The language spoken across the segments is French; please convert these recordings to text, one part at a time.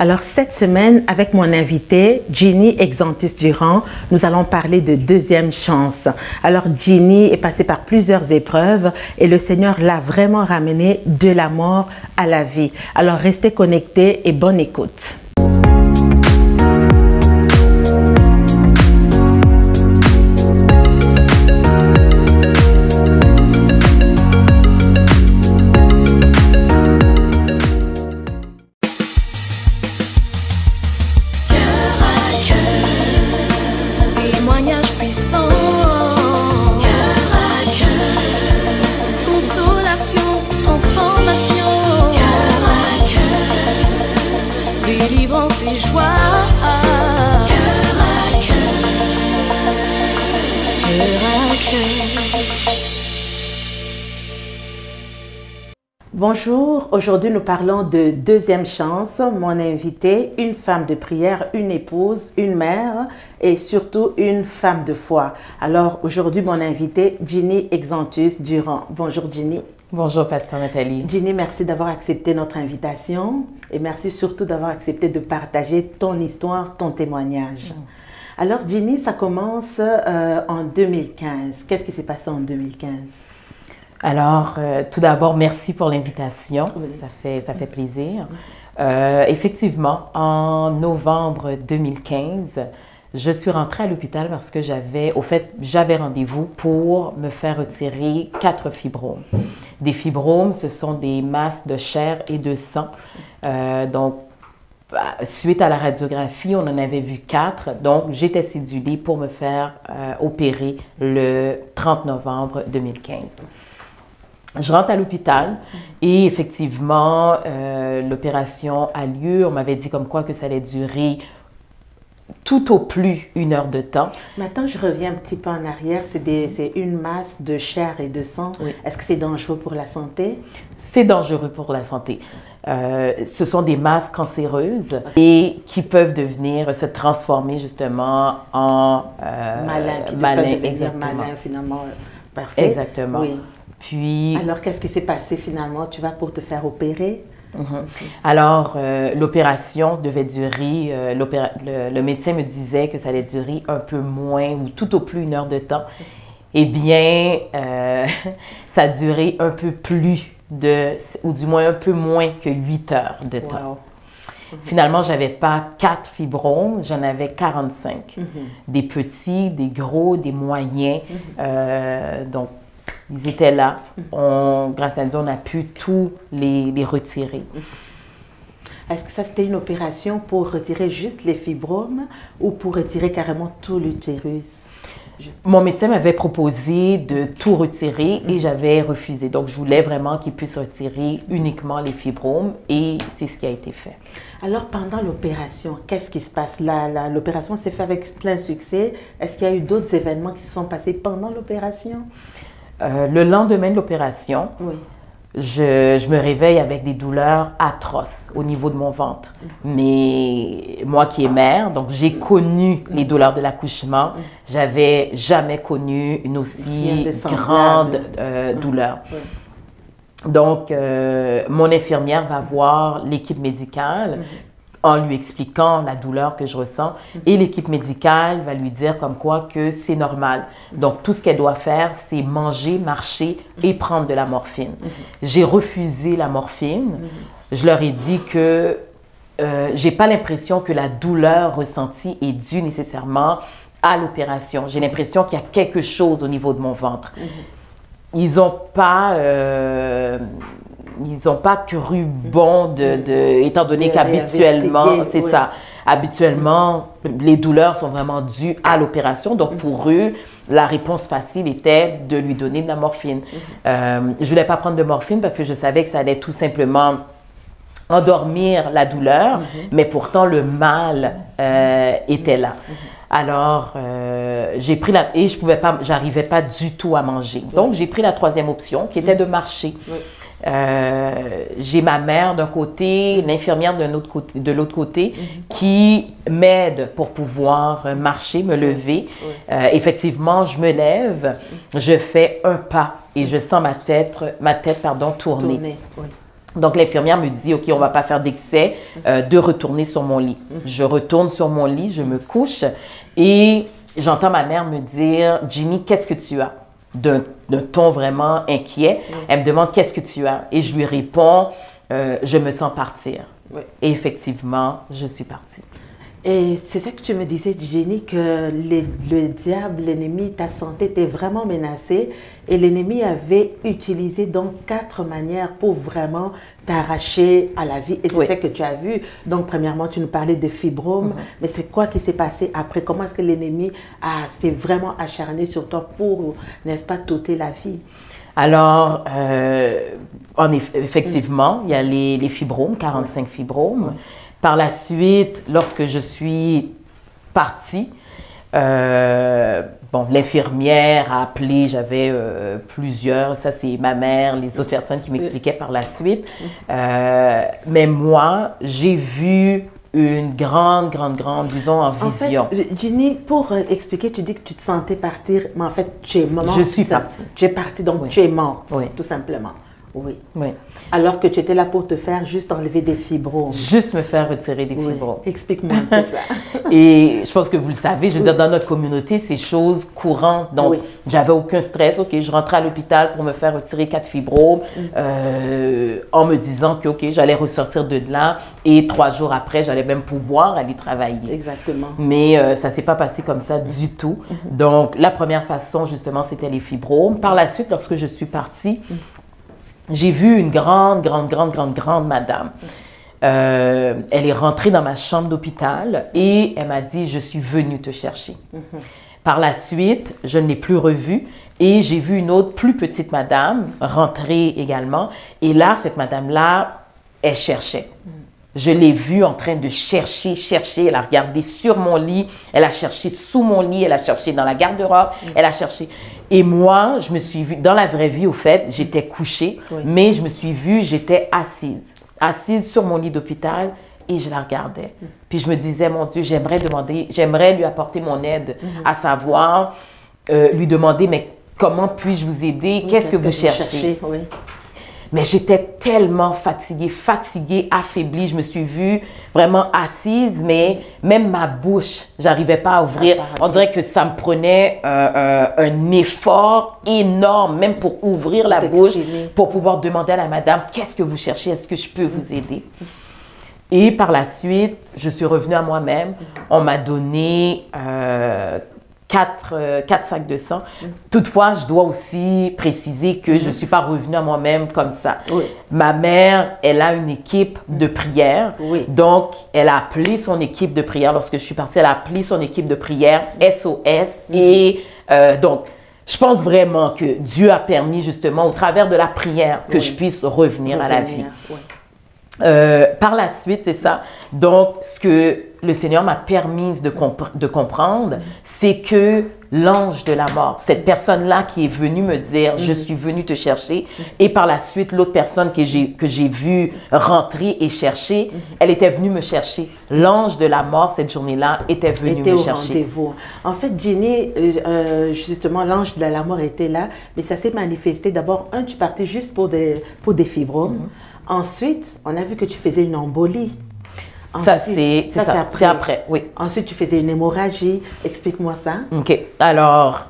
Alors cette semaine, avec mon invité, Ginny Exantus Durand, nous allons parler de deuxième chance. Alors Ginny est passée par plusieurs épreuves et le Seigneur l'a vraiment ramenée de la mort à la vie. Alors restez connectés et bonne écoute. Bonjour, aujourd'hui nous parlons de deuxième chance. Mon invité, une femme de prière, une épouse, une mère et surtout une femme de foi. Alors aujourd'hui mon invité, Ginny Exantus Durand. Bonjour Ginny. Bonjour Pasteur Nathalie. Ginny, merci d'avoir accepté notre invitation et merci surtout d'avoir accepté de partager ton histoire, ton témoignage. Alors Ginny, ça commence en 2015. Qu'est-ce qui s'est passé en 2015? Alors, tout d'abord, merci pour l'invitation. Oui. Ça fait plaisir. Effectivement, en novembre 2015, je suis rentrée à l'hôpital parce que j'avais rendez-vous pour me faire retirer 4 fibromes. Des fibromes, ce sont des masses de chair et de sang. Donc, suite à la radiographie, on en avait vu 4. Donc, j'étais cédulée pour me faire opérer le 30 novembre 2015. Je rentre à l'hôpital et effectivement, l'opération a lieu. On m'avait dit comme quoi que ça allait durer tout au plus 1 heure de temps. Maintenant, je reviens un petit peu en arrière. C'est une masse de chair et de sang. Oui. Est-ce que c'est dangereux pour la santé? C'est dangereux pour la santé. Ce sont des masses cancéreuses et qui peuvent se transformer justement en malin, finalement. Parfait. Exactement. Oui. Puis, alors, qu'est-ce qui s'est passé finalement? Tu vas pour te faire opérer? Alors, l'opération devait durer, le médecin me disait que ça allait durer un peu moins ou tout au plus 1 heure de temps. Eh bien, ça a duré un peu plus ou du moins un peu moins que 8 heures de temps. Wow. Finalement, je n'avais pas 4 fibromes, j'en avais 45. Des petits, des gros, des moyens. Donc, ils étaient là. Grâce à Dieu, on a pu tous les retirer. Est-ce que ça, c'était une opération pour retirer juste les fibromes ou pour retirer carrément tout l'utérus? Mon médecin m'avait proposé de tout retirer et j'avais refusé. Donc, je voulais vraiment qu'il puisse retirer uniquement les fibromes et c'est ce qui a été fait. Alors, pendant l'opération, qu'est-ce qui se passe? L'opération s'est faite avec plein succès. Est-ce qu'il y a eu d'autres événements qui se sont passés pendant l'opération? Le lendemain de l'opération, oui. Je me réveille avec des douleurs atroces au niveau de mon ventre. Mais moi qui est mère, donc j'ai connu les douleurs de l'accouchement. J'avais jamais connu une aussi grande douleur. Donc, mon infirmière va voir l'équipe médicale en lui expliquant la douleur que je ressens. Et l'équipe médicale va lui dire comme quoi que c'est normal. Donc, tout ce qu'elle doit faire, c'est manger, marcher et prendre de la morphine. J'ai refusé la morphine. Je leur ai dit que j'ai pas l'impression que la douleur ressentie est due nécessairement à l'opération. J'ai l'impression qu'il y a quelque chose au niveau de mon ventre. Ils n'ont pas cru bon étant donné qu'habituellement, c'est ça. Habituellement, les douleurs sont vraiment dues à l'opération. Donc, pour eux, la réponse facile était de lui donner de la morphine. Je ne voulais pas prendre de morphine parce que je savais que ça allait tout simplement endormir la douleur, mais pourtant, le mal était là. Alors, j'ai pris et j'arrivais pas du tout à manger. Donc, j'ai pris la 3e option qui était de marcher. J'ai ma mère d'un côté, l'infirmière de l'autre côté, qui m'aide pour pouvoir marcher, me lever. Effectivement, je me lève, je fais un pas et je sens ma tête tourner. Donc, l'infirmière me dit, OK, on va pas faire d'excès, de retourner sur mon lit. Je retourne sur mon lit, je me couche et j'entends ma mère me dire, Ginny, qu'est-ce que tu as? D'un ton vraiment inquiet. Elle me demande, qu'est-ce que tu as? Et je lui réponds, je me sens partir. Et effectivement, je suis partie. Et c'est ça que tu me disais, Jenny, que le diable, l'ennemi, ta santé était vraiment menacée et l'ennemi avait utilisé donc 4 manières pour vraiment t'arracher à la vie. Et c'est ça que tu as vu. Donc, premièrement, tu nous parlais de fibrome, mais c'est quoi qui s'est passé après? Comment est-ce que l'ennemi s'est vraiment acharné sur toi pour, n'est-ce pas, t'ôter la vie? Alors, effectivement, il y a les fibromes, 45 fibromes. Par la suite, lorsque je suis partie, bon, l'infirmière a appelé, j'avais plusieurs, ça c'est ma mère, les autres personnes qui m'expliquaient par la suite. Mais moi, j'ai vu une grande, disons, en vision. En fait, Ginny, pour expliquer, tu dis que tu te sentais partir, mais en fait, tu es morte. Je suis partie. Tu es partie, donc tu es morte, tout simplement. Oui. Alors que tu étais là pour te faire juste enlever des fibromes. Juste me faire retirer des fibromes. Explique-moi un peu ça. Et je pense que vous le savez, je veux dire, dans notre communauté, c'est chose courante. Donc, j'avais aucun stress. OK, je rentrais à l'hôpital pour me faire retirer 4 fibromes en me disant que, OK, j'allais ressortir de là et 3 jours après, j'allais même pouvoir aller travailler. Exactement. Mais ça ne s'est pas passé comme ça du tout. Donc, la première façon, justement, c'était les fibromes. Par la suite, lorsque je suis partie, j'ai vu une grande madame. Elle est rentrée dans ma chambre d'hôpital et elle m'a dit, je suis venue te chercher. Par la suite, je ne l'ai plus revue et j'ai vu une autre plus petite madame rentrer également. Et là, cette madame-là, elle cherchait. Je l'ai vue en train de chercher. Elle a regardé sur mon lit, elle a cherché sous mon lit, elle a cherché dans la garde-robe, elle a cherché. Et moi, je me suis vue, dans la vraie vie, au fait, j'étais couchée, mais je me suis vue, j'étais assise sur mon lit d'hôpital et je la regardais. Puis je me disais, mon Dieu, j'aimerais lui apporter mon aide, à savoir, lui demander, mais comment puis-je vous aider? Qu'est-ce que vous cherchez? Mais j'étais tellement fatiguée, affaiblie. Je me suis vue vraiment assise, mais même ma bouche, j'arrivais pas à ouvrir. On dirait que ça me prenait un effort énorme, même pour ouvrir la bouche, pour pouvoir demander à la madame, qu'est-ce que vous cherchez? Est-ce que je peux vous aider? Et par la suite, je suis revenue à moi-même. On m'a donné 4 sacs de sang. Toutefois, je dois aussi préciser que je ne suis pas revenue à moi-même comme ça. Ma mère, elle a une équipe de prière. Donc, elle a appelé son équipe de prière. Lorsque je suis partie, elle a appelé son équipe de prière, SOS. Et donc, je pense vraiment que Dieu a permis justement, au travers de la prière, que je puisse revenir à la vie. Par la suite, c'est ça. Donc, ce que le Seigneur m'a permis de comprendre, c'est que l'ange de la mort, cette personne-là qui est venue me dire, je suis venue te chercher, et par la suite, l'autre personne que j'ai vue rentrer et chercher, elle était venue me chercher. L'ange de la mort, cette journée-là, était venu me chercher. En fait, Ginny, justement, l'ange de la mort était là, mais ça s'est manifesté. D'abord, tu partais juste pour des fibromes. Ensuite, on a vu que tu faisais une embolie. Ensuite, c'est après, oui. Ensuite, tu faisais une hémorragie. Explique-moi ça. OK. Alors,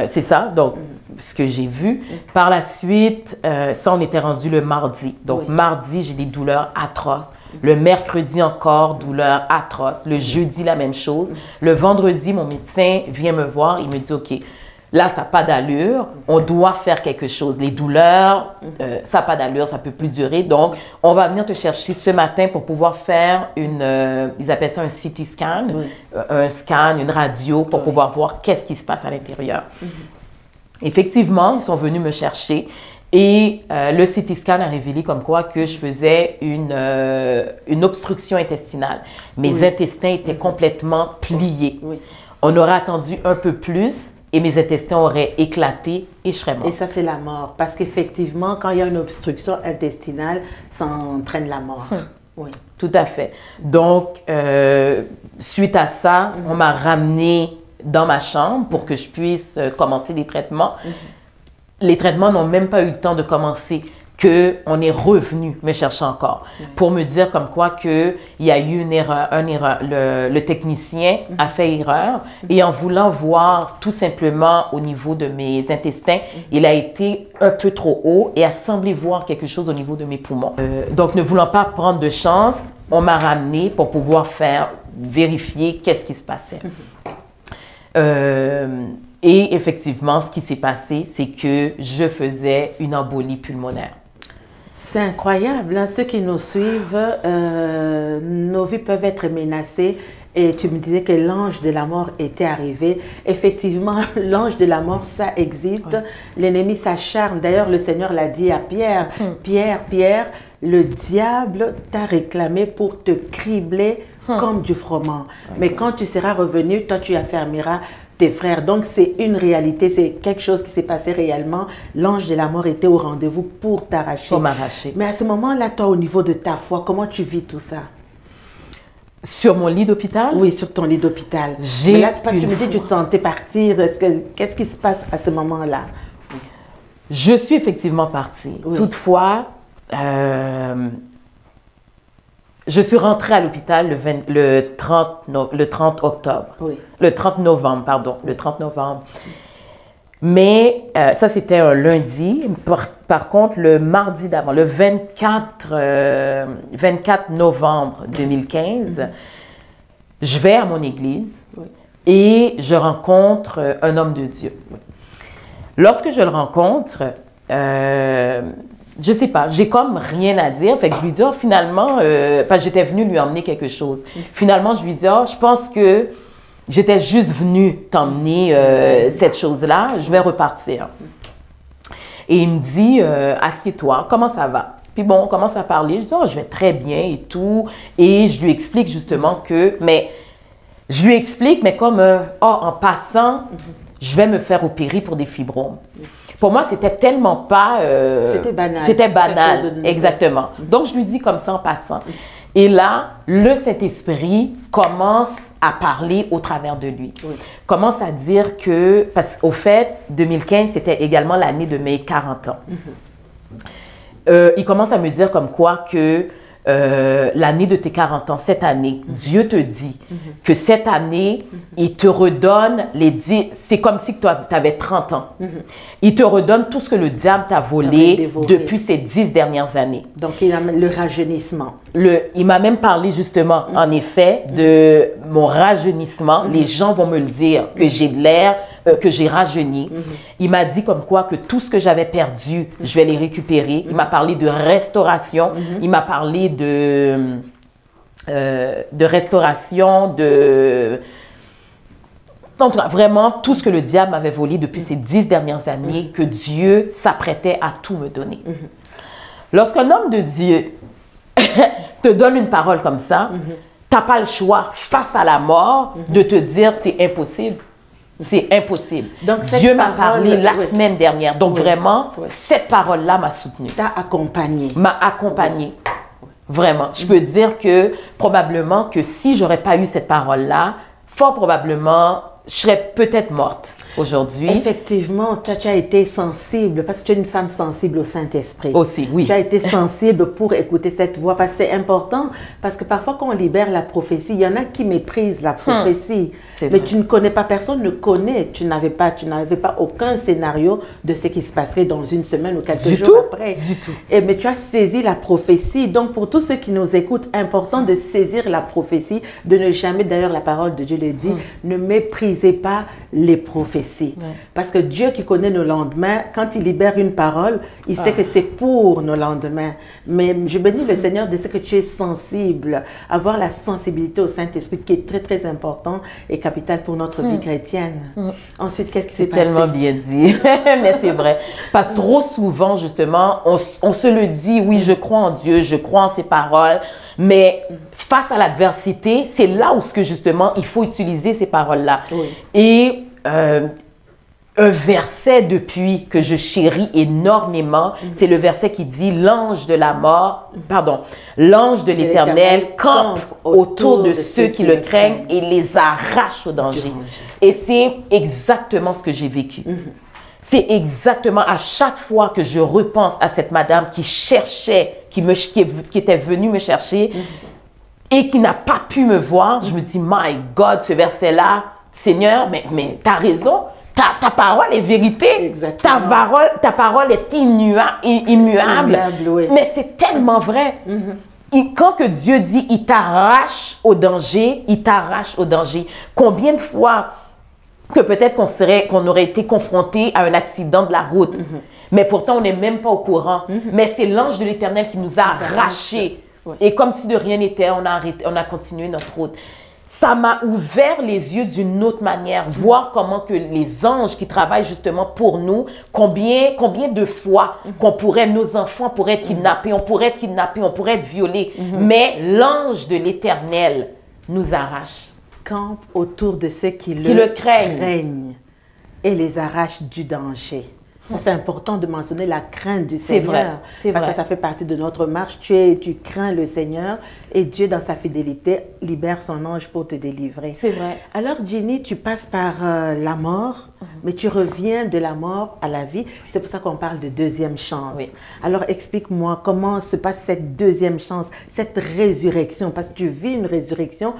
c'est ça, donc, ce que j'ai vu. Par la suite, ça, on était rendu le mardi. Donc, mardi, j'ai des douleurs atroces. Le mercredi encore, douleurs atroces. Le jeudi, la même chose. Le vendredi, mon médecin vient me voir. Il me dit, OK, là, ça n'a pas d'allure, on doit faire quelque chose. Les douleurs, ça n'a pas d'allure, ça ne peut plus durer. Donc, on va venir te chercher ce matin pour pouvoir faire ils appellent ça un CT scan, un scan, une radio pour pouvoir voir qu'est-ce qui se passe à l'intérieur. Effectivement, ils sont venus me chercher et le CT scan a révélé comme quoi que je faisais une obstruction intestinale. Mes intestins étaient complètement pliés. On aurait attendu un peu plus. Et mes intestins auraient éclaté et je serais morte. Et ça, c'est la mort. Parce qu'effectivement, quand il y a une obstruction intestinale, ça entraîne la mort. Oui. Tout à fait. Donc, suite à ça, on m'a ramenée dans ma chambre pour que je puisse commencer des traitements. Les traitements n'ont même pas eu le temps de commencer. qu'on est revenu me chercher encore pour me dire comme quoi qu'il y a eu une erreur, le technicien a fait erreur et en voulant voir tout simplement au niveau de mes intestins, il a été un peu trop haut et a semblé voir quelque chose au niveau de mes poumons. Donc ne voulant pas prendre de chance, on m'a ramené pour pouvoir vérifier qu'est-ce qui se passait. Et effectivement, ce qui s'est passé, c'est que je faisais une embolie pulmonaire. C'est incroyable, hein? Ceux qui nous suivent, nos vies peuvent être menacées. Et tu me disais que l'ange de la mort était arrivé. Effectivement, l'ange de la mort, ça existe. Ouais. L'ennemi s'acharne. D'ailleurs, le Seigneur l'a dit à Pierre. Pierre, le diable t'a réclamé pour te cribler comme du froment. Mais quand tu seras revenu, toi, tu affermiras tes frères. Donc, c'est une réalité, c'est quelque chose qui s'est passé réellement. L'ange de la mort était au rendez-vous pour t'arracher. Pour m'arracher. Mais à ce moment-là, toi, au niveau de ta foi, comment tu vis tout ça? Sur mon lit d'hôpital? Oui, sur ton lit d'hôpital. Parce que tu me dis que tu te sentais partir. Qu'est-ce qui se passe à ce moment-là? Je suis effectivement partie. Oui. Toutefois, je suis rentrée à l'hôpital le 30 octobre. Oui. Le 30 novembre, pardon. Le 30 novembre. Mais ça, c'était un lundi. Par contre, le mardi d'avant, le 24 novembre 2015, je vais à mon église et je rencontre un homme de Dieu. Lorsque je le rencontre, je sais pas, j'ai comme rien à dire. Fait que je lui dis, oh, finalement, parce que j'étais venue lui emmener quelque chose. Finalement, je lui dis, oh, je pense que j'étais juste venue t'emmener cette chose-là, je vais repartir. Et il me dit, assieds-toi, comment ça va? Puis bon, on commence à parler, je dis, oh, je vais très bien et tout. Et je lui explique justement mais comme, en passant, je vais me faire opérer pour des fibromes. Pour moi, c'était tellement pas... c'était banal. C'était banal, exactement. Donc, je lui dis comme ça en passant. Et là, le Saint-Esprit commence à parler au travers de lui. Oui. Commence à dire que... Parce qu'au fait, 2015, c'était également l'année de mes 40 ans. Il commence à me dire comme quoi que l'année de tes 40 ans, cette année, Dieu te dit que cette année, il te redonne les 10... C'est comme si tu avais 30 ans. Il te redonne tout ce que le diable t'a volé depuis ces 10 dernières années. Donc, il a le rajeunissement. Il m'a même parlé justement, en effet, de mon rajeunissement. Les gens vont me le dire, que j'ai de l'air, que j'ai rajeuni. Il m'a dit comme quoi que tout ce que j'avais perdu, je vais les récupérer. Il m'a parlé de restauration. Il m'a parlé de restauration, en tout cas, vraiment, tout ce que le diable m'avait volé depuis ces 10 dernières années, que Dieu s'apprêtait à tout me donner. Lorsqu'un homme de Dieu te donne une parole comme ça, tu n'as pas le choix, face à la mort, de te dire c'est impossible. C'est impossible. Donc, Dieu m'a parlé la semaine dernière. Donc, vraiment, cette parole-là m'a soutenue. T'a accompagnée. M'a accompagnée. Vraiment. Je peux dire que probablement que si je n'aurais pas eu cette parole-là, fort probablement, je serais peut-être morte aujourd'hui. Effectivement, toi, tu as été sensible, parce que tu es une femme sensible au Saint-Esprit. Aussi, oui. Tu as été sensible pour écouter cette voix, parce que c'est important, parce que parfois, quand on libère la prophétie, il y en a qui méprisent la prophétie. Mais tu ne connais pas, personne ne connaît. Tu n'avais pas aucun scénario de ce qui se passerait dans une semaine ou quelques jours après. Du tout. Mais tu as saisi la prophétie. Donc, pour tous ceux qui nous écoutent, important de saisir la prophétie, de ne jamais, d'ailleurs, la parole de Dieu le dit, ne méprisez pas les prophéties. Parce que Dieu qui connaît nos lendemains, quand il libère une parole, il sait que c'est pour nos lendemains. Mais je bénis le Seigneur de ce que tu es sensible, avoir la sensibilité au Saint-Esprit qui est très très important et capital pour notre vie chrétienne. Ensuite, qu'est-ce qui s'est passé? C'est tellement bien dit, mais c'est vrai. Parce que trop souvent, justement, on se le dit, oui, je crois en Dieu, je crois en ses paroles, mais face à l'adversité, c'est là où justement, il faut utiliser ces paroles-là. Et un verset depuis que je chéris énormément, c'est le verset qui dit l'ange de la mort, l'ange de l'Éternel campe autour de ceux qui le craignent et les arrache au danger. Et c'est exactement ce que j'ai vécu. C'est exactement à chaque fois que je repense à cette madame qui cherchait, qui était venue me chercher et qui n'a pas pu me voir, je me dis, my God, ce verset-là, Seigneur, mais tu as raison. Ta parole est vérité. Ta parole est immuable. Oui. Mais c'est tellement vrai. Quand que Dieu dit, il t'arrache au danger, il t'arrache au danger. Combien de fois que peut-être qu'on aurait été confronté à un accident de la route, mais pourtant on n'est même pas au courant. Mais c'est l'ange de l'Éternel qui nous a arrachés. Oui. Et comme si de rien n'était, on a continué notre route. Ça m'a ouvert les yeux d'une autre manière, voir comment que les anges qui travaillent justement pour nous, combien de fois nos enfants pourraient être kidnappés, on pourrait être violés, mais l'ange de l'Éternel nous arrache. Campe autour de ceux qui le craignent et les arrache du danger. C'est important de mentionner la crainte du Seigneur. C'est vrai. Parce que ça fait partie de notre marche. Tu crains le Seigneur et Dieu, dans sa fidélité, libère son ange pour te délivrer. C'est vrai. Alors, Ginny, tu passes par la mort, mais tu reviens de la mort à la vie. C'est pour ça qu'on parle de deuxième chance. Oui. Alors, explique-moi comment se passe cette deuxième chance, cette résurrection, parce que tu vis une résurrection.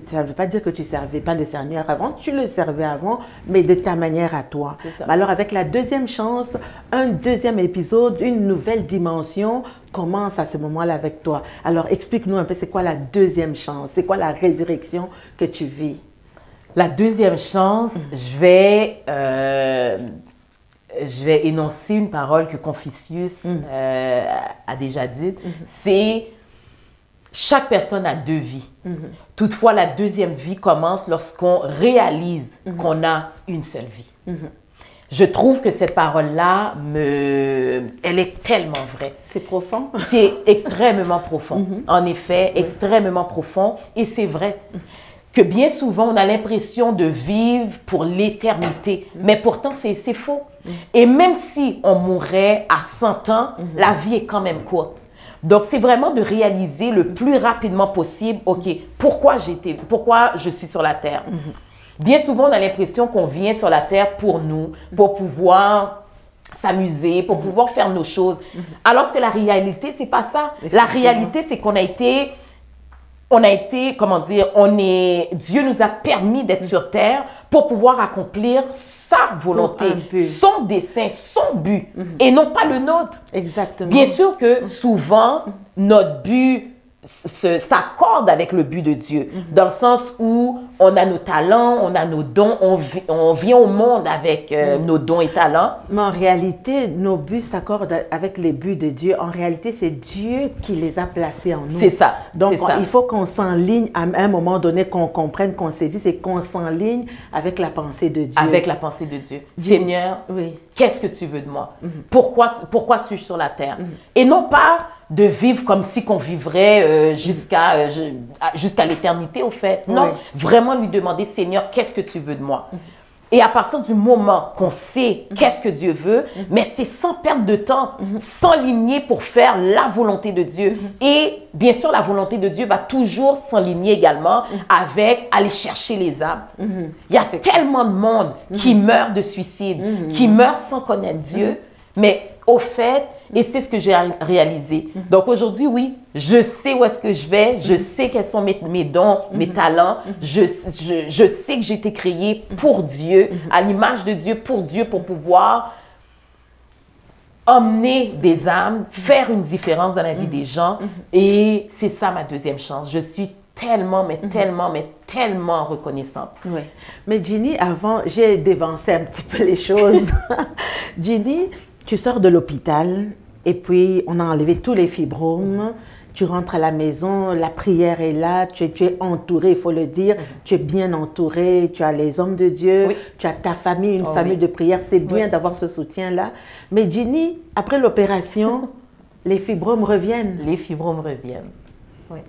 Ça ne veut pas dire que tu ne servais pas le Seigneur avant, tu le servais avant, mais de ta manière à toi. Alors avec la deuxième chance, un deuxième épisode, une nouvelle dimension commence à ce moment-là avec toi. Alors explique-nous un peu, c'est quoi la deuxième chance? C'est quoi la résurrection que tu vis? La deuxième chance, je vais énoncer une parole que Confucius a déjà dite, c'est chaque personne a deux vies. Toutefois, la deuxième vie commence lorsqu'on réalise qu'on a une seule vie. Je trouve que cette parole-là, elle est tellement vraie. C'est profond. C'est extrêmement profond. En effet, extrêmement profond. Et c'est vrai que bien souvent, on a l'impression de vivre pour l'éternité. Mais pourtant, c'est faux. Et même si on mourrait à 100 ans, la vie est quand même courte. Donc, c'est vraiment de réaliser le plus rapidement possible, OK, pourquoi je suis sur la terre. Bien souvent, on a l'impression qu'on vient sur la terre pour nous, pour pouvoir s'amuser, pour pouvoir faire nos choses. Alors que la réalité, c'est pas ça. La réalité, c'est qu'on a été, comment dire, Dieu nous a permis d'être sur terre pour pouvoir accomplir sa volonté, son dessein, son but, et non pas le nôtre. Exactement. Bien sûr que souvent, notre but s'accorde avec le but de Dieu, dans le sens où on a nos talents, on a nos dons, on vient au monde avec nos dons et talents. Mais en réalité, nos buts s'accordent avec les buts de Dieu. En réalité, c'est Dieu qui les a placés en nous. C'est ça. Donc, il faut qu'on s'enligne à un moment donné, qu'on comprenne, qu'on saisisse et qu'on s'enligne avec la pensée de Dieu. Avec la pensée de Dieu. Seigneur, qu'est-ce que tu veux de moi? Pourquoi suis-je sur la terre? Et non pas de vivre comme si qu'on vivrait jusqu'à l'éternité, au fait. Non, vraiment lui demander, Seigneur, qu'est-ce que tu veux de moi? Et à partir du moment qu'on sait qu'est-ce que Dieu veut, mais c'est sans perdre de temps, s'enligner pour faire la volonté de Dieu. Et bien sûr, la volonté de Dieu va toujours s'enligner également avec aller chercher les âmes. Il y a tellement de monde qui meurt de suicide, qui meurt sans connaître Dieu, mais au fait, et c'est ce que j'ai réalisé. Donc aujourd'hui, oui, je sais où est-ce que je vais, je sais quels sont mes dons, mes talents, je sais que j'ai été créé pour Dieu, à l'image de Dieu, pour pouvoir emmener des âmes, faire une différence dans la vie des gens. Et c'est ça ma deuxième chance. Je suis tellement reconnaissante. Oui. Mais Ginny, avant, j'ai dévancé un petit peu les choses. Ginny, tu sors de l'hôpital et puis on a enlevé tous les fibromes. Tu rentres à la maison, la prière est là, tu es entouré, il faut le dire. Tu es bien entouré, tu as les hommes de Dieu, tu as ta famille, une famille de prière. C'est bien d'avoir ce soutien-là. Mais Ginny, après l'opération, les fibromes reviennent. Les fibromes reviennent. Oui.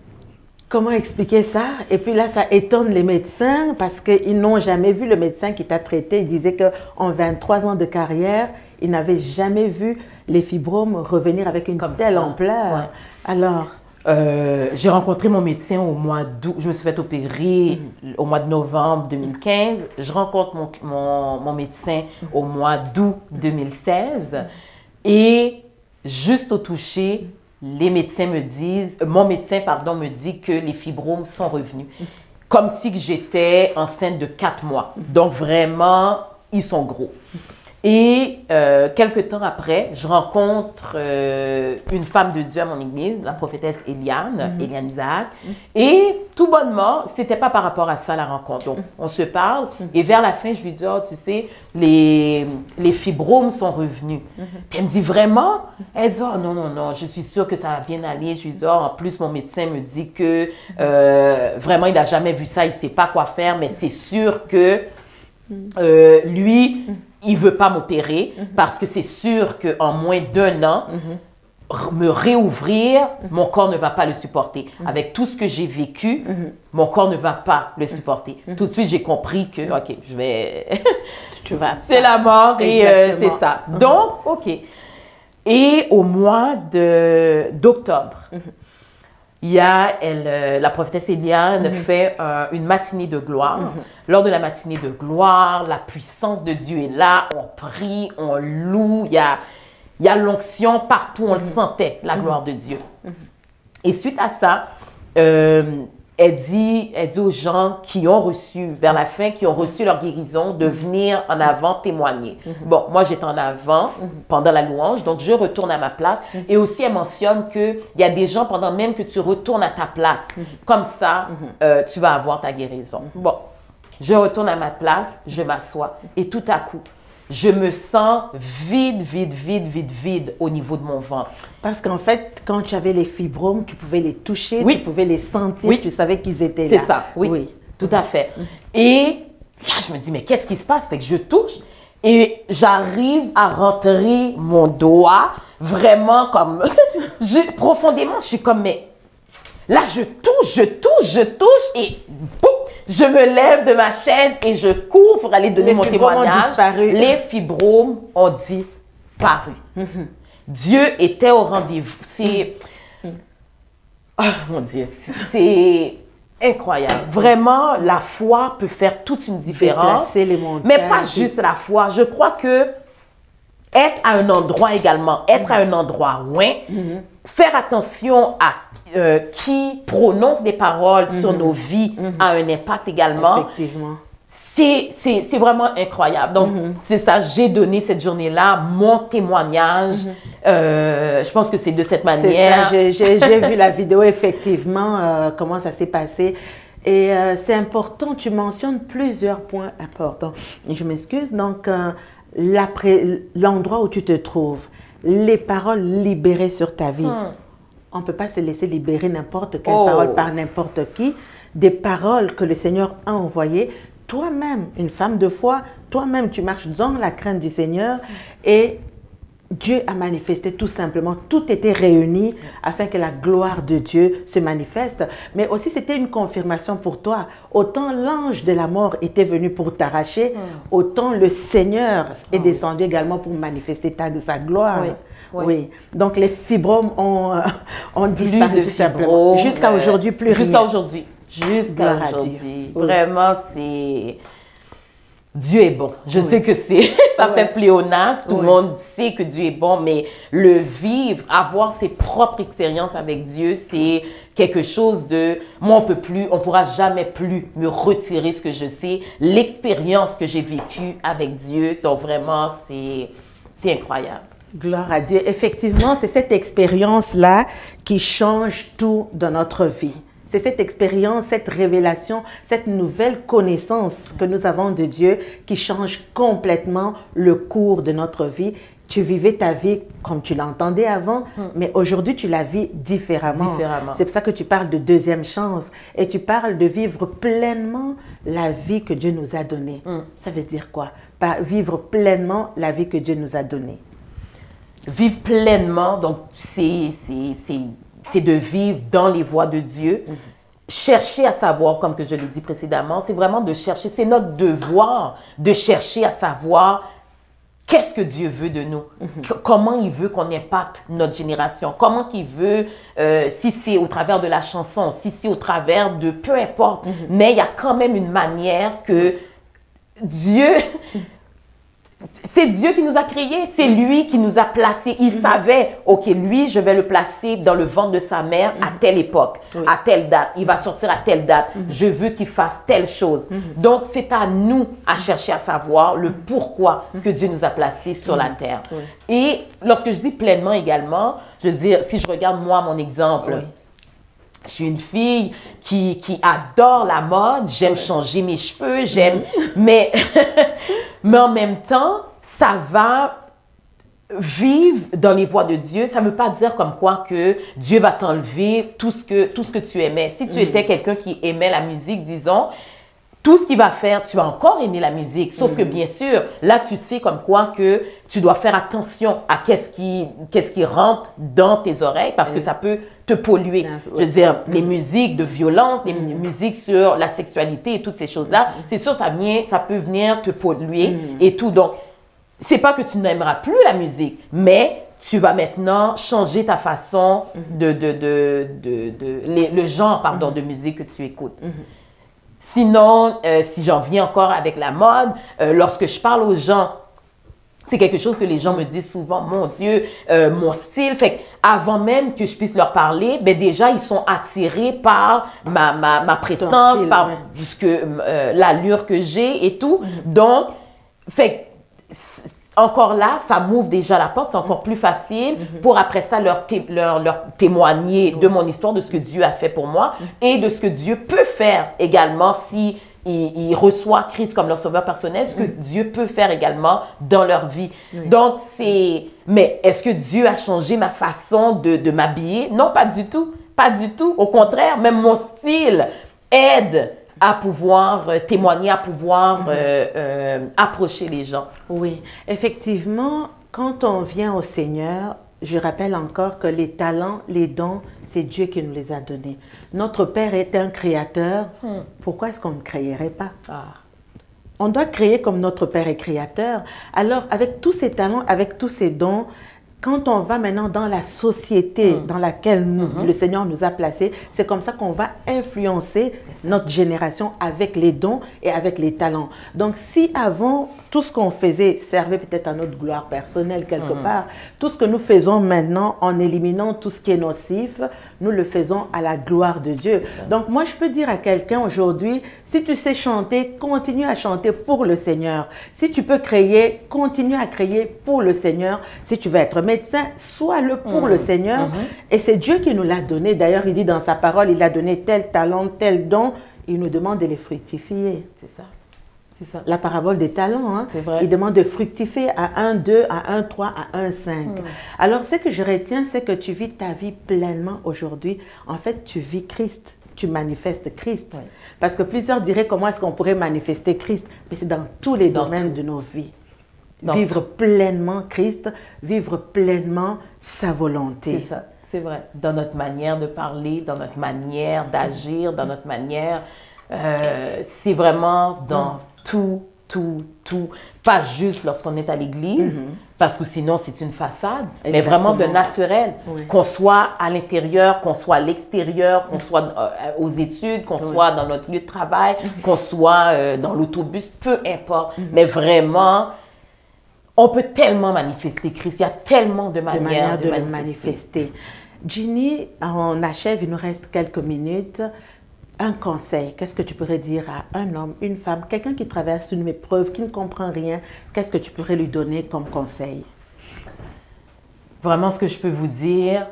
Comment expliquer ça? Et puis là, ça étonne les médecins parce qu'ils n'ont jamais vu le médecin qui t'a traité. Il disait qu'en 23 ans de carrière, il n'avait jamais vu les fibromes revenir avec une telle ampleur. Alors, J'ai rencontré mon médecin au mois d'août. Je me suis fait opérer au mois de novembre 2015. Je rencontre mon médecin au mois d'août 2016. Et juste au toucher, mon médecin me dit que les fibromes sont revenus. Comme si j'étais enceinte de 4 mois. Donc vraiment, ils sont gros. Et quelques temps après, je rencontre une femme de Dieu à mon église, la prophétesse Eliane Isaac. Et tout bonnement, c'était pas par rapport à ça la rencontre. Donc, on se parle et vers la fin, je lui dis, oh, tu sais, les fibromes sont revenus. Puis elle me dit, vraiment? Elle dit, oh non, non, non, je suis sûre que ça va bien aller. Je lui dis, oh, en plus, mon médecin me dit que vraiment, il n'a jamais vu ça, il ne sait pas quoi faire, mais c'est sûr que lui, il ne veut pas m'opérer parce que c'est sûr qu'en moins d'1 an, me réouvrir, mon corps ne va pas le supporter. Avec tout ce que j'ai vécu, mon corps ne va pas le supporter. Tout de suite, j'ai compris que, OK, je vais... c'est la mort et c'est ça. Donc, OK. Et au mois d'octobre, il y a la prophétesse Eliane fait une matinée de gloire. Lors de la matinée de gloire, la puissance de Dieu est là. On prie, on loue. Il y a l'onction partout. On le sentait, la gloire de Dieu. Et suite à ça, elle dit aux gens qui ont reçu, vers la fin, qui ont reçu leur guérison, de venir en avant témoigner. Bon, moi, j'étais en avant pendant la louange, donc je retourne à ma place. Et aussi, elle mentionne qu'il y a des gens, pendant même que tu retournes à ta place, comme ça, tu vas avoir ta guérison. Bon, je retourne à ma place, je m'assois, et tout à coup, je me sens vide au niveau de mon ventre. Parce qu'en fait, quand tu avais les fibromes, tu pouvais les toucher, oui. Tu pouvais les sentir, oui. Tu savais qu'ils étaient là. C'est ça, oui, tout à fait. Et là, je me dis, mais qu'est-ce qui se passe? Fait que je touche et j'arrive à rentrer mon doigt vraiment comme... profondément, je suis comme, mais là, je touche et boum, je me lève de ma chaise et je cours pour aller donner mon témoignage. Les fibromes ont disparu. Dieu était au rendez-vous. C'est... Oh mon Dieu, c'est incroyable. Vraiment, la foi peut faire toute une différence. Déplacer les montagnes. Mais pas juste la foi. Je crois que être à un endroit également, être à un endroit loin, faire attention à qui prononce des paroles sur nos vies a un impact également. Effectivement. C'est vraiment incroyable. Donc, c'est ça, j'ai donné cette journée-là mon témoignage. Je pense que c'est de cette manière. C'est ça, j'ai vu la vidéo, effectivement, comment ça s'est passé. Et c'est important, tu mentionnes plusieurs points importants. Et je m'excuse, donc l'endroit où tu te trouves, les paroles libérées sur ta vie. On ne peut pas se laisser libérer n'importe quelle parole par n'importe qui. Des paroles que le Seigneur a envoyées. Toi-même, une femme de foi, toi-même, tu marches dans la crainte du Seigneur et Dieu a manifesté tout simplement. Tout était réuni afin que la gloire de Dieu se manifeste. Mais aussi, c'était une confirmation pour toi. Autant l'ange de la mort était venu pour t'arracher, autant le Seigneur est descendu également pour manifester sa gloire. Oui. Donc, les fibromes ont disparu tout simplement. Jusqu'à aujourd'hui, plus rien. Jusqu'à aujourd'hui. Jusqu'à aujourd'hui. Vraiment, c'est... Dieu est bon. Je sais que ça fait pléonasme. Tout le monde sait que Dieu est bon, mais le vivre, avoir ses propres expériences avec Dieu, c'est quelque chose de... Moi, on pourra jamais plus me retirer ce que je sais, l'expérience que j'ai vécue avec Dieu. Donc, vraiment, c'est incroyable. Gloire à Dieu. Effectivement, c'est cette expérience-là qui change tout dans notre vie. C'est cette expérience, cette révélation, cette nouvelle connaissance que nous avons de Dieu qui change complètement le cours de notre vie. Tu vivais ta vie comme tu l'entendais avant, mais aujourd'hui, tu la vis différemment. C'est pour ça que tu parles de deuxième chance et tu parles de vivre pleinement la vie que Dieu nous a donnée. Ça veut dire quoi? Vivre pleinement la vie que Dieu nous a donnée. Vivre pleinement, donc c'est de vivre dans les voies de Dieu. Chercher à savoir, comme que je l'ai dit précédemment, c'est vraiment de chercher, c'est notre devoir de chercher à savoir qu'est-ce que Dieu veut de nous? Comment il veut qu'on impacte notre génération? Comment il veut, si c'est au travers de la chanson, si c'est au travers de peu importe, mais il y a quand même une manière que Dieu... C'est Dieu qui nous a créés, c'est lui qui nous a placés. Il savait, ok, lui, je vais le placer dans le ventre de sa mère à telle époque, à telle date. Il va sortir à telle date. Je veux qu'il fasse telle chose. Donc, c'est à nous à chercher à savoir le pourquoi que Dieu nous a placés sur la terre. Et lorsque je dis pleinement également, je veux dire, si je regarde moi, mon exemple, je suis une fille qui adore la mode, j'aime changer mes cheveux, j'aime, mais en même temps, ça va vivre dans les voies de Dieu. Ça ne veut pas dire comme quoi que Dieu va t'enlever tout ce que tu aimais. Si tu étais quelqu'un qui aimait la musique, disons, tout ce qu'il va faire, tu vas encore aimer la musique. Sauf que bien sûr, là, tu sais comme quoi que tu dois faire attention à qu'est-ce qui rentre dans tes oreilles parce que ça peut te polluer. Je veux dire, les musiques de violence, les musiques sur la sexualité et toutes ces choses-là, c'est sûr, ça peut venir te polluer et tout. Donc, c'est pas que tu n'aimeras plus la musique, mais tu vas maintenant changer ta façon le genre, pardon, de musique que tu écoutes. Sinon, si j'en viens encore avec la mode, lorsque je parle aux gens, c'est quelque chose que les gens me disent souvent, mon Dieu, mon style. Fait avant même que je puisse leur parler, ben déjà, ils sont attirés par ma prestance, style, par l'allure que j'ai et tout. Donc, fait encore là, ça m'ouvre déjà la porte, c'est encore plus facile pour après ça leur témoigner de mon histoire, de ce que Dieu a fait pour moi et de ce que Dieu peut faire également si ils reçoivent Christ comme leur sauveur personnel, ce que Dieu peut faire également dans leur vie. Donc, mais est-ce que Dieu a changé ma façon de m'habiller? Non, pas du tout. Pas du tout. Au contraire, même mon style aide à pouvoir témoigner, à pouvoir approcher les gens. Oui, effectivement, quand on vient au Seigneur, je rappelle encore que les talents, les dons, c'est Dieu qui nous les a donnés. Notre Père est un créateur. Pourquoi est-ce qu'on ne créerait pas? On doit créer comme notre Père est créateur. Alors, avec tous ces talents, avec tous ces dons, quand on va maintenant dans la société dans laquelle le Seigneur nous a placés, c'est comme ça qu'on va influencer notre génération avec les dons et avec les talents. Donc, si avant, tout ce qu'on faisait servait peut-être à notre gloire personnelle quelque part, tout ce que nous faisons maintenant en éliminant tout ce qui est nocif, nous le faisons à la gloire de Dieu. Donc, moi, je peux dire à quelqu'un aujourd'hui, si tu sais chanter, continue à chanter pour le Seigneur. Si tu peux créer, continue à créer pour le Seigneur. Si tu veux être médecin, sois-le pour le Seigneur. Et c'est Dieu qui nous l'a donné. D'ailleurs, il dit dans sa parole, il a donné tel talent, tel don. Il nous demande de les fructifier. C'est ça. C'est ça. La parabole des talents, hein? Il demande de fructifier à 1, 2, à 1, 3, à 1, 5. Alors, ce que je retiens, c'est que tu vis ta vie pleinement aujourd'hui. En fait, tu vis Christ. Tu manifestes Christ. Parce que plusieurs diraient comment est-ce qu'on pourrait manifester Christ. Mais c'est dans tous les domaines de nos vies. Vivre pleinement Christ, vivre pleinement sa volonté. C'est ça, c'est vrai. Dans notre manière de parler, dans notre manière d'agir, dans notre manière... c'est vraiment dans tout. Pas juste lorsqu'on est à l'église, parce que sinon c'est une façade, mais vraiment de naturel. Qu'on soit à l'intérieur, qu'on soit à l'extérieur, qu'on soit aux études, qu'on soit dans notre lieu de travail, qu'on soit dans l'autobus, peu importe. Mais vraiment... on peut tellement manifester Christ. Il y a tellement de manières de le manifester. Ginny, on achève, il nous reste quelques minutes. Un conseil, qu'est-ce que tu pourrais dire à un homme, une femme, quelqu'un qui traverse une épreuve, qui ne comprend rien, qu'est-ce que tu pourrais lui donner comme conseil? Vraiment, ce que je peux vous dire,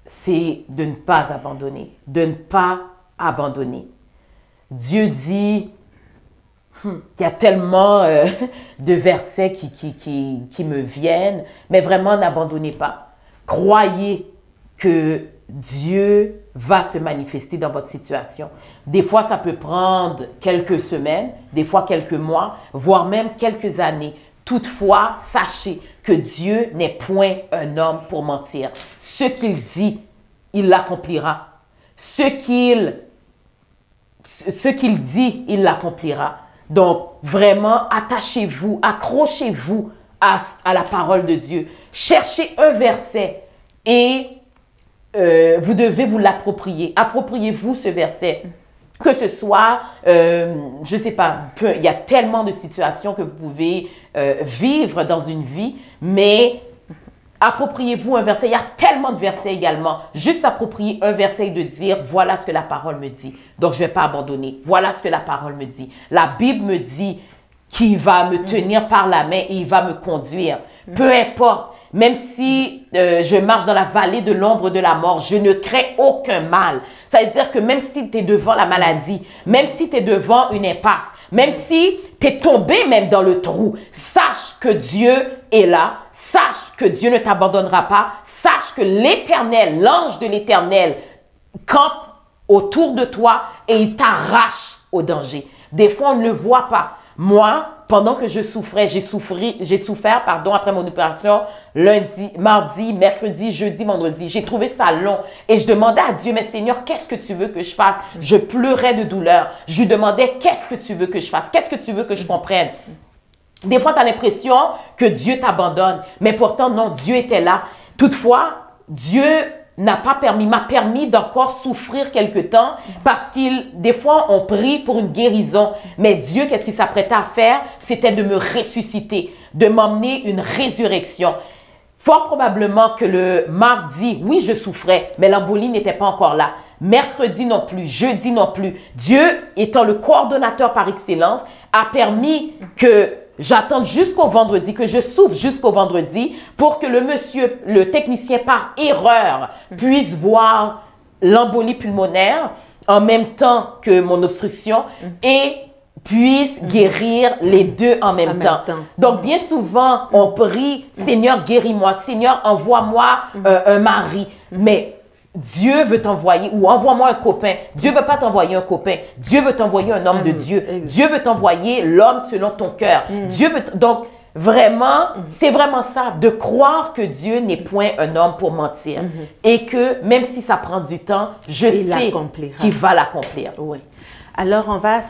c'est de ne pas abandonner. De ne pas abandonner. Dieu dit... il y a tellement de versets qui me viennent, mais vraiment n'abandonnez pas. Croyez que Dieu va se manifester dans votre situation. Des fois, ça peut prendre quelques semaines, des fois quelques mois, voire même quelques années. Toutefois, sachez que Dieu n'est point un homme pour mentir. Ce qu'il dit, il l'accomplira. Ce qu'il dit, il l'accomplira. Donc, vraiment, attachez-vous, accrochez-vous à la parole de Dieu. Cherchez un verset et vous devez vous l'approprier. Appropriez-vous ce verset. Que ce soit, je ne sais pas, il y a tellement de situations que vous pouvez vivre dans une vie, mais appropriez-vous un verset. Il y a tellement de versets également. Juste approprier un verset et de dire, voilà ce que la parole me dit. Donc, je ne vais pas abandonner. Voilà ce que la parole me dit. La Bible me dit qu'il va me tenir par la main et il va me conduire. Peu importe. Même si je marche dans la vallée de l'ombre de la mort, je ne crains aucun mal. Ça veut dire que même si tu es devant la maladie, même si tu es devant une impasse, même si tu es tombé même dans le trou, sache que Dieu est là, sache que Dieu ne t'abandonnera pas, sache que l'Éternel, l'ange de l'Éternel, campe autour de toi et il t'arrache au danger. Des fois, on ne le voit pas. Moi, pendant que je souffrais, j'ai souffert après mon opération lundi, mardi, mercredi, jeudi, vendredi. J'ai trouvé ça long et je demandais à Dieu, mais Seigneur, qu'est-ce que tu veux que je fasse? Je pleurais de douleur. Je lui demandais, qu'est-ce que tu veux que je fasse? Qu'est-ce que tu veux que je comprenne? Des fois, tu as l'impression que Dieu t'abandonne, mais pourtant, non, Dieu était là. Toutefois, Dieu m'a permis d'encore souffrir quelque temps parce des fois, on prie pour une guérison. Mais Dieu, qu'est-ce qu'il s'apprêtait à faire? C'était de me ressusciter, de m'emmener une résurrection. Fort probablement que le mardi, oui, je souffrais, mais l'embolie n'était pas encore là. Mercredi non plus, jeudi non plus. Dieu, étant le coordonnateur par excellence, a permis que j'attende jusqu'au vendredi, que je souffre jusqu'au vendredi pour que le technicien par erreur puisse voir l'embolie pulmonaire en même temps que mon obstruction et puisse guérir les deux en même temps. Donc, bien souvent, on prie, Seigneur, guéris-moi, Seigneur, envoie-moi un mari. Mais Dieu veut t'envoyer, ou envoie-moi un copain. Dieu ne veut pas t'envoyer un copain. Dieu veut t'envoyer un homme de Dieu. Dieu veut t'envoyer l'homme selon ton cœur. Donc, vraiment, c'est vraiment ça, de croire que Dieu n'est point un homme pour mentir. Et que même si ça prend du temps, je sais qu'il va l'accomplir. Oui. Alors, on va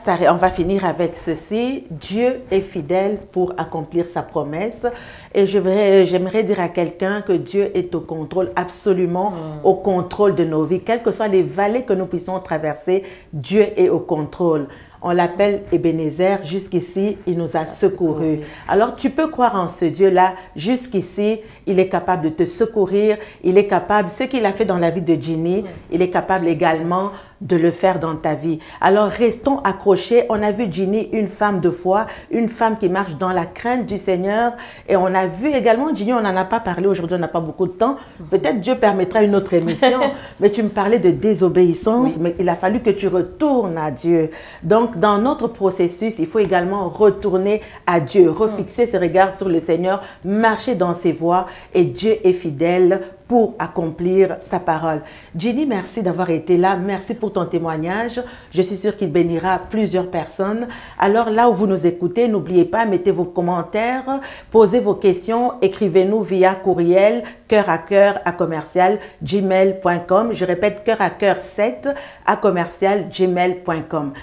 finir avec ceci. Dieu est fidèle pour accomplir sa promesse. Et j'aimerais dire à quelqu'un que Dieu est au contrôle, absolument au contrôle de nos vies. Quelles que soient les vallées que nous puissions traverser, Dieu est au contrôle. On l'appelle Ebenezer. Jusqu'ici, il nous a secourus. Alors, tu peux croire en ce Dieu-là. Jusqu'ici, il est capable de te secourir. Il est capable, ce qu'il a fait dans la vie de Ginny, il est capable également de le faire dans ta vie. Alors, restons accrochés. On a vu Ginny, une femme de foi, une femme qui marche dans la crainte du Seigneur. Et on a vu également, Ginny, on n'en a pas parlé aujourd'hui, on n'a pas beaucoup de temps. Peut-être Dieu permettra une autre émission. Mais tu me parlais de désobéissance, mais il a fallu que tu retournes à Dieu. Donc, dans notre processus, il faut également retourner à Dieu, refixer ses regards sur le Seigneur, marcher dans ses voies et Dieu est fidèle pour accomplir sa parole. Ginny, merci d'avoir été là. Merci pour ton témoignage. Je suis sûre qu'il bénira plusieurs personnes. Alors là où vous nous écoutez, n'oubliez pas, mettez vos commentaires, posez vos questions, écrivez-nous via courriel coeur@gmail.com. Je répète, coeur7@gmail.com.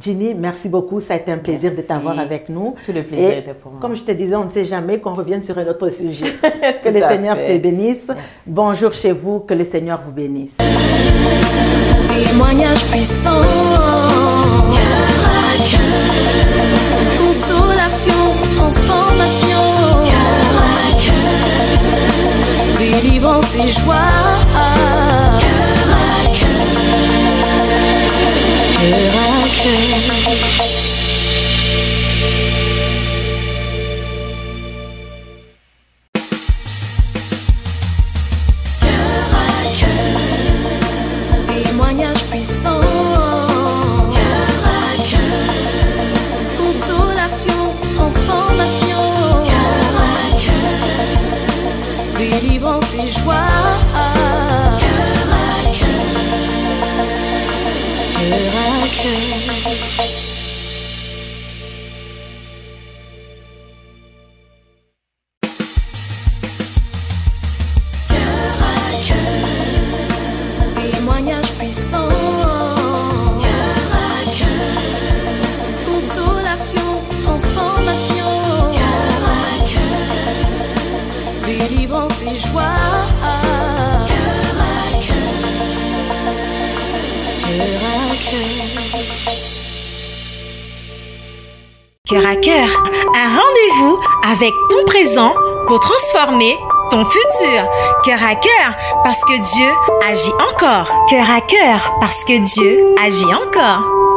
Ginny, merci beaucoup. Ça a été un plaisir de t'avoir avec nous. Tout le plaisir était pour moi. Comme je te disais, on ne sait jamais qu'on revienne sur un autre sujet. Que le Seigneur te bénisse. Yes. Bonjour chez vous. Que le Seigneur vous bénisse. Témoignage puissant. Cœur à cœur. Consolation, transformation. Cœur à cœur. Délivrance et joie. Cœur à cœur. Cœur à cœur. Témoignage puissant. Cœur à cœur. Consolation, transformation. Cœur à cœur. Délivrance et joie. Cœur à cœur. Cœur à cœur. Témoignage puissant. Cœur à cœur. Consolation, transformation. Cœur à cœur. Cœur à cœur, un rendez-vous avec ton présent pour transformer ton futur. Cœur à cœur, parce que Dieu agit encore. Cœur à cœur, parce que Dieu agit encore.